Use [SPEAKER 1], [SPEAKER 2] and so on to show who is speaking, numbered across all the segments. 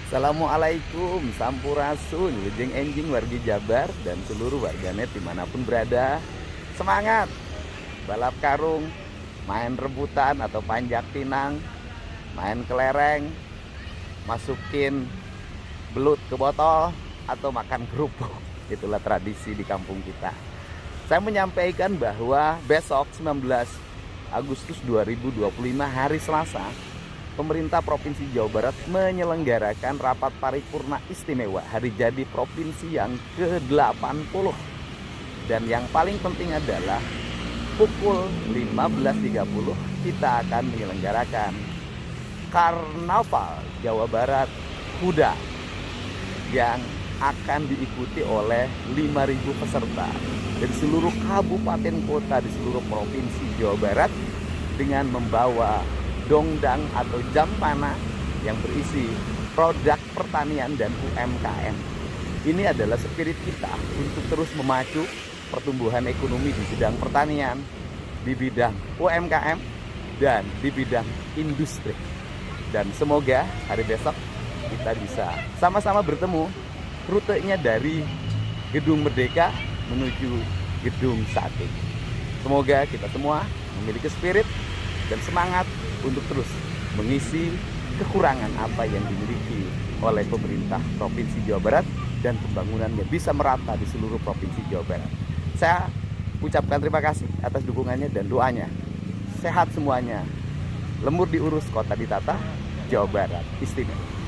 [SPEAKER 1] Assalamualaikum, Sampurasun, Lejeng Enjing wargi Jabar dan seluruh warganet dimanapun berada. Semangat! Balap karung, main rebutan atau panjat pinang, main kelereng, masukin belut ke botol, atau makan kerupuk. Itulah tradisi di kampung kita. Saya menyampaikan bahwa besok 19 Agustus 2025 hari Selasa, pemerintah Provinsi Jawa Barat menyelenggarakan rapat paripurna istimewa hari jadi provinsi yang ke-80. Dan yang paling penting adalah pukul 15.30 kita akan menyelenggarakan Karnaval Jawa Barat Kuda yang akan diikuti oleh 5.000 peserta dari seluruh kabupaten kota di seluruh provinsi Jawa Barat dengan membawa dongdang atau jampana yang berisi produk pertanian dan UMKM. Ini adalah spirit kita untuk terus memacu pertumbuhan ekonomi di bidang pertanian, di bidang UMKM, dan di bidang industri. Dan semoga hari besok kita bisa sama-sama bertemu. Rutenya dari Gedung Merdeka menuju Gedung Sate. Semoga kita semua memiliki spirit dan semangat untuk terus mengisi kekurangan apa yang dimiliki oleh pemerintah Provinsi Jawa Barat dan pembangunannya bisa merata di seluruh Provinsi Jawa Barat. Saya ucapkan terima kasih atas dukungannya dan doanya. Sehat semuanya. Lembur diurus, kota ditata, Jawa Barat istimewa.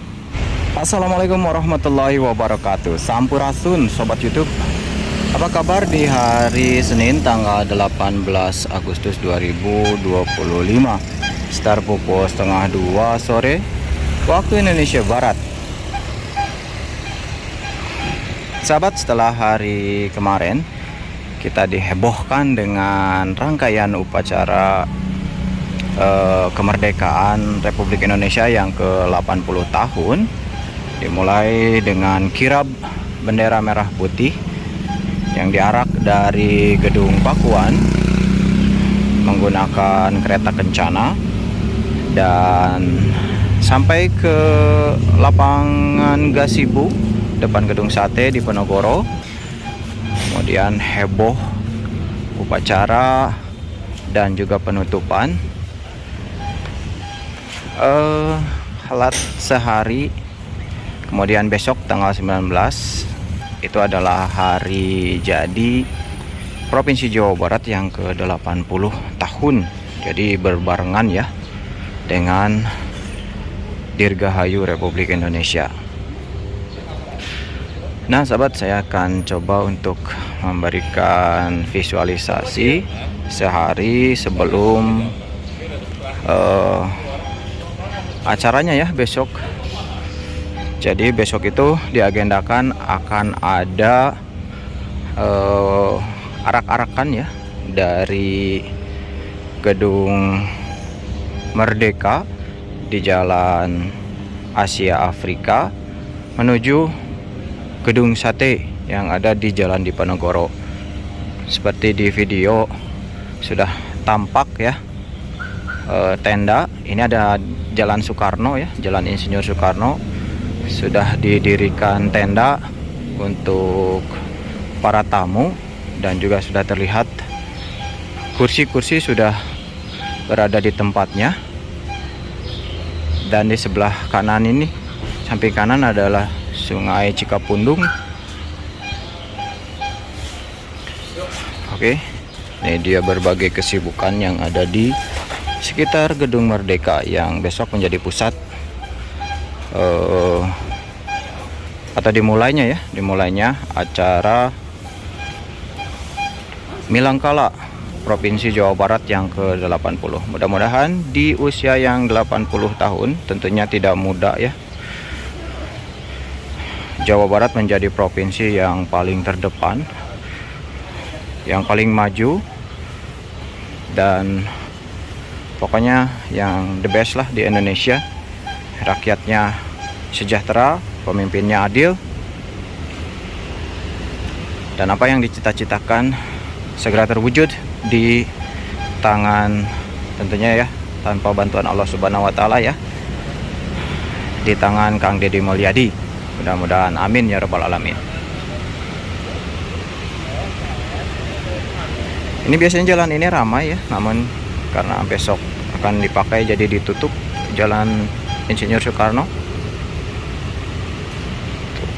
[SPEAKER 2] Assalamualaikum warahmatullahi wabarakatuh. Sampurasun Sobat YouTube. Apa kabar di hari Senin tanggal 18 Agustus 2025, sekitar pukul setengah 2 sore waktu Indonesia Barat. Sahabat, setelah hari kemarin kita dihebohkan dengan rangkaian upacara kemerdekaan Republik Indonesia yang ke-80 tahun, dimulai dengan kirab bendera merah putih yang diarak dari Gedung Pakuan menggunakan kereta kencana dan sampai ke lapangan Gasibu depan Gedung Sate di Penogoro. Kemudian heboh upacara dan juga penutupan. Halat sehari. Kemudian besok tanggal 19 itu adalah hari jadi Provinsi Jawa Barat yang ke-80 tahun. Jadi berbarengan ya dengan Dirgahayu Republik Indonesia. Nah sahabat, saya akan coba untuk memberikan visualisasi sehari sebelum acaranya ya besok. Jadi besok itu diagendakan akan ada arak-arakan ya dari Gedung Merdeka di Jalan Asia Afrika menuju Gedung Sate yang ada di Jalan Diponegoro. Seperti di video sudah tampak ya tenda. Ini ada Jalan Soekarno ya, Jalan Insinyur Soekarno. Sudah didirikan tenda untuk para tamu dan juga sudah terlihat kursi-kursi sudah berada di tempatnya. Dan di sebelah kanan ini, samping kanan adalah Sungai Cikapundung. Oke, ini dia berbagai kesibukan yang ada di sekitar Gedung Merdeka yang besok menjadi pusat atau dimulainya acara Milangkala Provinsi Jawa Barat yang ke-80. Mudah-mudahan di usia yang 80 tahun, tentunya tidak mudah ya, Jawa Barat menjadi provinsi yang paling terdepan, yang paling maju, dan pokoknya yang the best lah di Indonesia. Rakyatnya sejahtera, pemimpinnya adil, dan apa yang dicita-citakan segera terwujud di tangan tentunya ya, tanpa bantuan Allah Subhanahu wa taala ya, di tangan Kang Deddy Mulyadi. Mudah-mudahan amin ya rabbal alamin. Ini biasanya jalan ini ramai ya, namun karena besok akan dipakai jadi ditutup Jalan Insinyur Soekarno.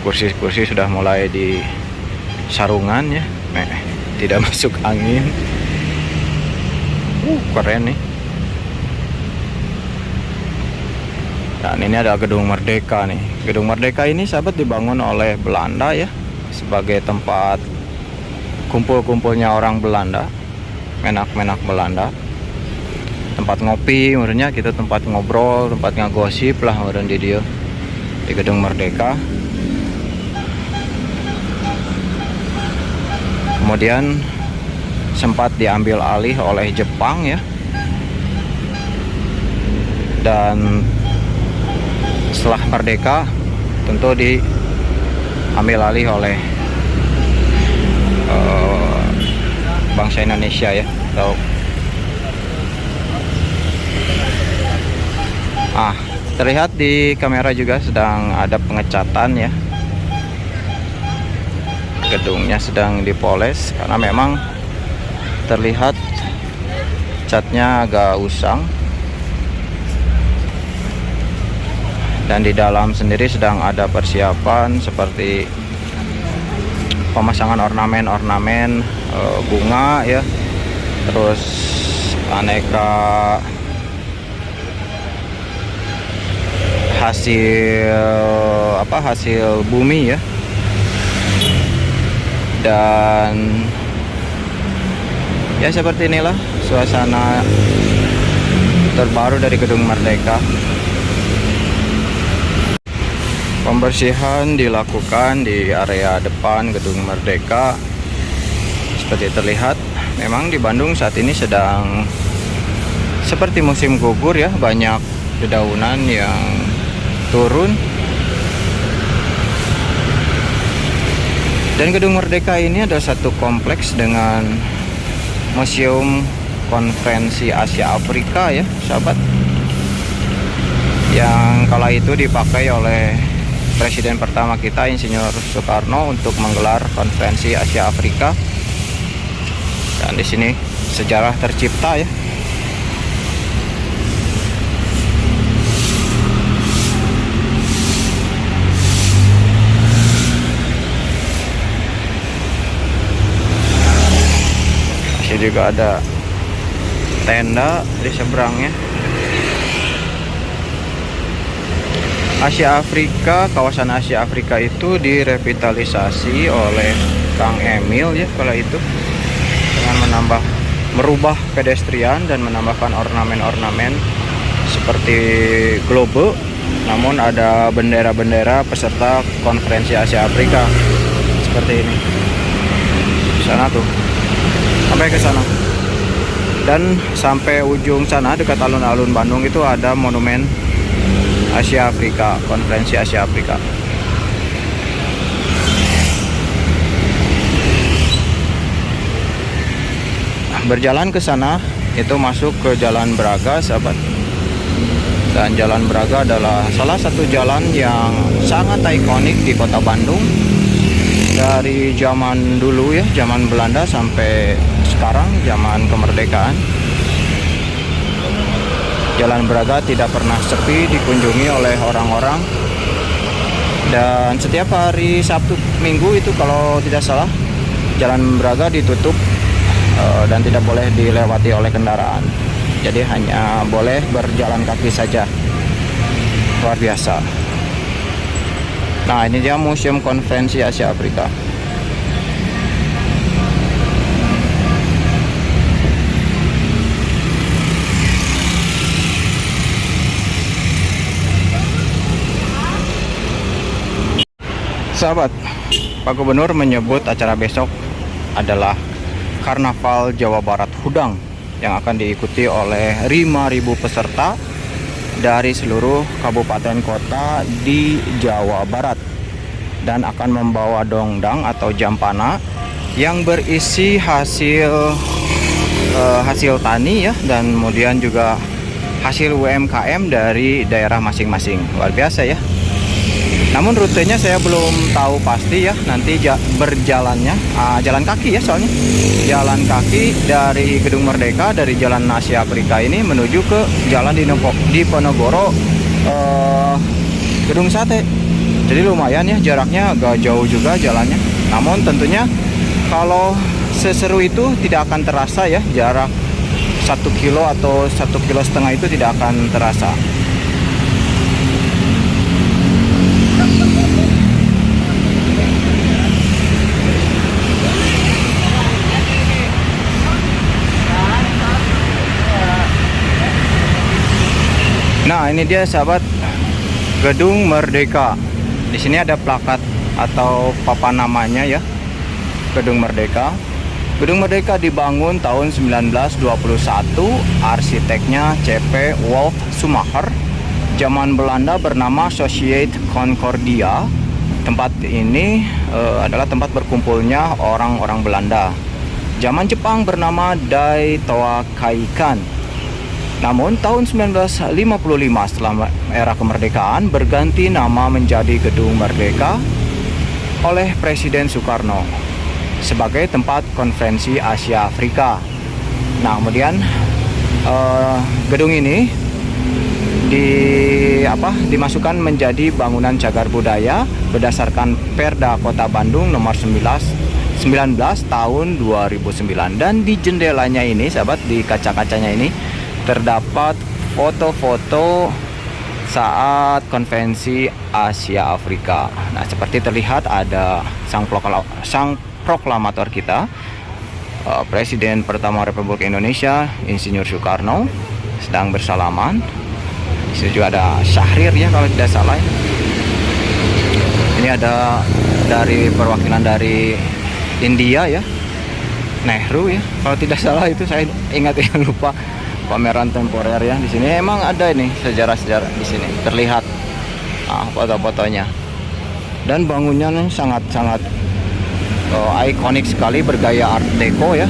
[SPEAKER 2] Kursi-kursi sudah mulai di sarungan ya, tidak masuk angin. Keren nih. Dan ini ada Gedung Merdeka nih. Gedung Merdeka ini sahabat dibangun oleh Belanda ya, sebagai tempat kumpul-kumpulnya orang Belanda, menak-menak Belanda. Tempat ngopi, menurutnya kita tempat ngobrol, tempat ngagosip lah menurut di dia di Gedung Merdeka. Kemudian sempat diambil alih oleh Jepang ya, dan setelah merdeka tentu diambil alih oleh bangsa Indonesia ya. Terlihat di kamera juga sedang ada pengecatan ya. Gedungnya sedang dipoles karena memang terlihat catnya agak usang. Dan di dalam sendiri sedang ada persiapan seperti pemasangan ornamen-ornamen bunga ya, terus aneka hasil bumi ya, dan ya seperti inilah suasana terbaru dari Gedung Merdeka. Pembersihan dilakukan di area depan Gedung Merdeka. Seperti terlihat, memang di Bandung saat ini sedang seperti musim gugur ya, banyak dedaunan yang turun. Dan Gedung Merdeka ini ada satu kompleks dengan Museum Konferensi Asia Afrika ya, sahabat. Yang kala itu dipakai oleh Presiden pertama kita Insinyur Soekarno untuk menggelar konferensi Asia Afrika. Dan di sini sejarah tercipta ya. Masih juga ada tenda di seberangnya. Asia Afrika, kawasan Asia Afrika itu direvitalisasi oleh Kang Emil ya kala itu, dengan merubah pedestrian dan menambahkan ornamen-ornamen seperti globe, namun ada bendera-bendera peserta konferensi Asia Afrika seperti ini. Di sana tuh, sampai ke sana, dan sampai ujung sana dekat alun-alun Bandung itu ada monumen Asia Afrika, konferensi Asia Afrika. Berjalan ke sana itu masuk ke Jalan Braga, sahabat. Dan Jalan Braga adalah salah satu jalan yang sangat ikonik di kota Bandung dari zaman dulu ya, zaman Belanda sampai sekarang, zaman kemerdekaan. Jalan Braga tidak pernah sepi dikunjungi oleh orang-orang, dan setiap hari Sabtu Minggu itu kalau tidak salah Jalan Braga ditutup dan tidak boleh dilewati oleh kendaraan, jadi hanya boleh berjalan kaki saja. Luar biasa. Nah, ini dia Museum Konferensi Asia Afrika. Sahabat, Pak Gubernur menyebut acara besok adalah Karnaval Jawa Barat Hudang yang akan diikuti oleh 5.000 peserta dari seluruh kabupaten kota di Jawa Barat, dan akan membawa dongdang atau jampana yang berisi hasil tani ya, dan kemudian juga hasil UMKM dari daerah masing-masing. Luar biasa ya. Namun rutenya saya belum tahu pasti ya, nanti berjalannya jalan kaki ya, soalnya jalan kaki dari Gedung Merdeka, dari Jalan Asia Afrika ini menuju ke jalan di Ponorogo, Gedung Sate. Jadi lumayan ya, jaraknya agak jauh juga jalannya. Namun tentunya kalau seseru itu tidak akan terasa ya, jarak 1 kilo atau 1,5 kilo itu tidak akan terasa. Nah, ini dia sahabat, Gedung Merdeka. Di sini ada plakat atau papan namanya ya, Gedung Merdeka. Gedung Merdeka dibangun tahun 1921, arsiteknya C.P. Wolf Schumacher. Zaman Belanda bernama Sociëteit Concordia. Tempat ini adalah tempat berkumpulnya orang-orang Belanda. Zaman Jepang bernama Dai Toa Kaikan. Namun tahun 1955 setelah era kemerdekaan berganti nama menjadi Gedung Merdeka oleh Presiden Soekarno sebagai tempat konferensi Asia Afrika. Nah, kemudian gedung ini dimasukkan menjadi bangunan cagar budaya berdasarkan Perda Kota Bandung nomor 19 tahun 2009. Dan di jendelanya ini sahabat, di kaca-kacanya ini terdapat foto-foto saat konvensi Asia Afrika. Nah, seperti terlihat ada sang proklamator kita, Presiden pertama Republik Indonesia Insinyur Soekarno sedang bersalaman. Di sini juga ada Syahrir ya kalau tidak salah. Ini ada dari perwakilan dari India ya, Nehru ya kalau tidak salah, itu saya ingat ya, lupa. Pameran temporer ya di sini. Emang ada ini sejarah-sejarah di sini terlihat foto-fotonya. Dan bangunannya sangat-sangat ikonik sekali, bergaya Art Deco ya.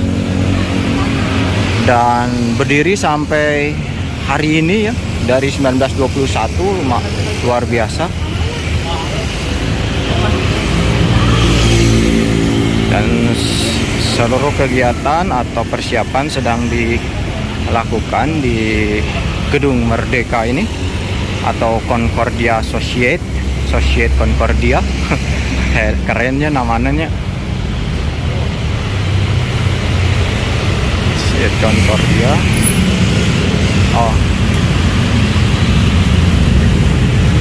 [SPEAKER 2] Dan berdiri sampai hari ini ya, dari 1921, luar biasa. Dan seluruh kegiatan atau persiapan sedang dilakukan di Gedung Merdeka ini atau Concordia Sociëteit Concordia. Kerennya namanya Sociëteit Concordia.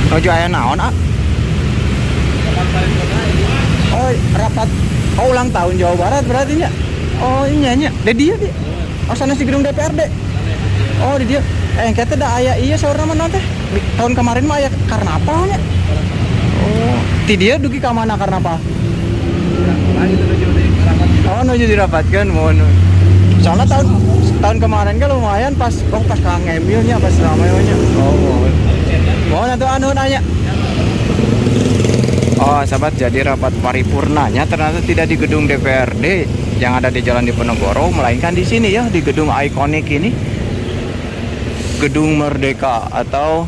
[SPEAKER 2] Ojo aya naon rapat ulang tahun Jawa Barat berarti nya. Nya dia sana si gedung DPRD. Di dia. Engke teh da aya ieu saurna mah teh. Tahun kemarin mah aya karnaval nya. Ti dia dugi ka mana karnaval? Nuju dirapatkeun mun. Soalnya tahun kemarin kan lumayan pas Kang Emil nya, pas ramai nya. Mau nanti anu nanya. Sahabat, jadi rapat paripurnanya ternyata tidak di gedung DPRD yang ada di Jalan Diponegoro, melainkan di sini ya, di gedung ikonik ini, Gedung Merdeka atau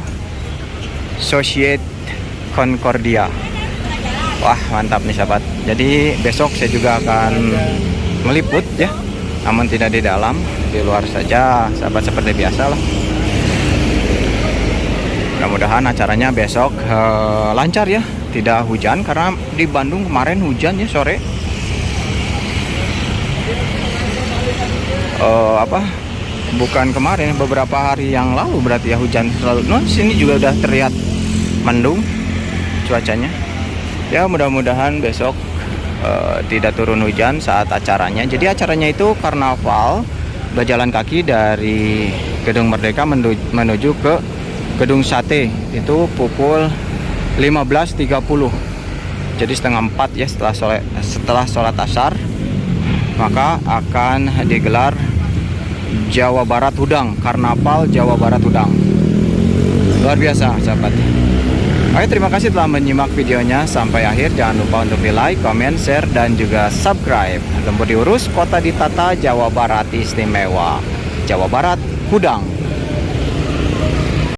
[SPEAKER 2] Sociëteit Concordia. Wah, mantap nih sahabat. Jadi besok saya juga akan meliput ya, namun tidak di dalam, di luar saja sahabat, seperti biasa lah. Mudah-mudahan acaranya besok lancar ya, tidak hujan, karena di Bandung kemarin hujan ya sore. Bukan kemarin, beberapa hari yang lalu berarti ya hujan terlalu. Sini juga udah terlihat mendung cuacanya. Ya mudah-mudahan besok tidak turun hujan saat acaranya. Jadi acaranya itu karnaval berjalan kaki dari Gedung Merdeka menuju ke Gedung Sate, itu pukul 15.30. Jadi setengah 4 ya, setelah sholat asar maka akan digelar Jawa Barat Hudang, Karnaval Jawa Barat Hudang. Luar biasa sahabat. Oke, terima kasih telah menyimak videonya sampai akhir. Jangan lupa untuk di like, comment, share, dan juga subscribe. Lembur diurus, kota ditata, Jawa Barat istimewa. Jawa Barat Hudang.